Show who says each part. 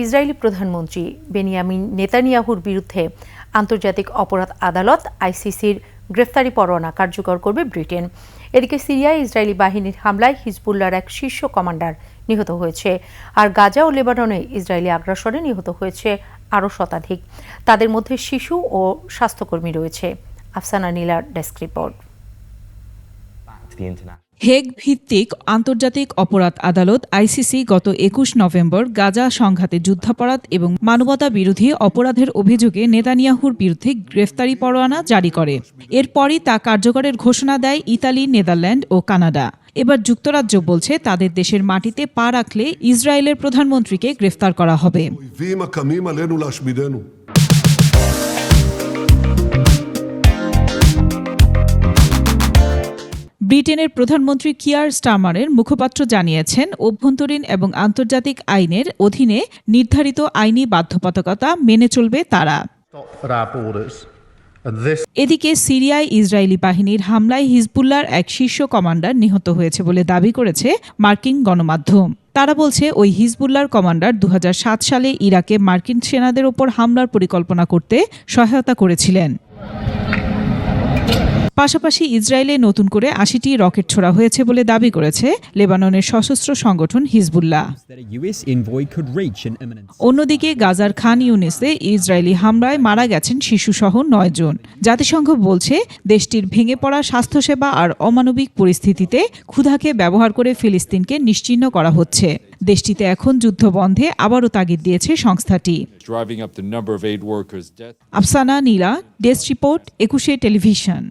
Speaker 1: Israeli প্রধানমন্ত্রী Benjamin নেতানিয়াহুর বিরুদ্ধে আন্তর্জাতিক অপরাধ আদালত আইসিসির গ্রেফতারি পরোয়ানা কার্যকর করবে ব্রিটেন। এদিকে সিরিয়ায় ইসরায়েলি বাহিনীর হামলায় হিজবুল্লাহর এক শীর্ষ কমান্ডার নিহত হয়েছে, আর গাজা ও লেবাননে ইসরায়েলি আগ্রাসনে নিহত হয়েছে আরও শতাধিক। তাদের মধ্যে শিশু ও স্বাস্থ্যকর্মী রয়েছে। আফসানা নীলার ডেস্ক রিপোর্ট।
Speaker 2: হেগ ভিত্তিক আন্তর্জাতিক অপরাধ আদালত আইসিসি গত ২১ নভেম্বর গাজা সংঘাতে যুদ্ধাপরাধ এবং মানবতা বিরোধী অপরাধের অভিযোগে নেতানিয়াহুর বিরুদ্ধে গ্রেফতারি পরোয়ানা জারি করে। এরপরই তা কার্যকরের ঘোষণা দেয় ইতালি, নেদারল্যান্ড ও কানাডা। এবার যুক্তরাজ্য বলছে তাদের দেশের মাটিতে পা রাখলে ইসরায়েলের প্রধানমন্ত্রীকে গ্রেফতার করা হবে। ব্রিটেনের প্রধানমন্ত্রী কিয়ার স্টারমারের মুখপাত্র জানিয়েছেন, অভ্যন্তরীণ এবং আন্তর্জাতিক আইনের অধীনে নির্ধারিত আইনি বাধ্যবাধকতা মেনে চলবে তারা। এদিকে সিরিয়ায় ইসরায়েলি বাহিনীর হামলায় হিজবুল্লাহর এক শীর্ষ কমান্ডার নিহত হয়েছে বলে দাবি করেছে মার্কিন গণমাধ্যম। তারা বলছে ওই হিজবুল্লাহর কমান্ডার ২০০৭ সালে ইরাকে মার্কিন সেনাদের ওপর হামলার পরিকল্পনা করতে সহায়তা করেছিলেন। পাশাপাশি ইসরায়েলে নতুন করে ৮০টি রকেট ছোড়া হয়েছে বলে দাবি করেছে লেবাননের সশস্ত্র সংগঠন হিজবুল্লাহ। অন্যদিকে গাজার খান ইউনিসে ইসরায়েলি হামলায় মারা গেছেন শিশুসহ ৯ জন। জাতিসংঘ বলছে দেশটির ভেঙে পড়া স্বাস্থ্যসেবা আর অমানবিক পরিস্থিতিতে ক্ষুধাকে ব্যবহার করে ফিলিস্তিনকে নিশ্চিহ্ন করা হচ্ছে। দেশটিতে এখন যুদ্ধ বন্ধে আবারও তাগিদ দিয়েছে সংস্থাটি। আফসানা নীলা, ডেস্ক রিপোর্ট, ২১ টেলিভিশন।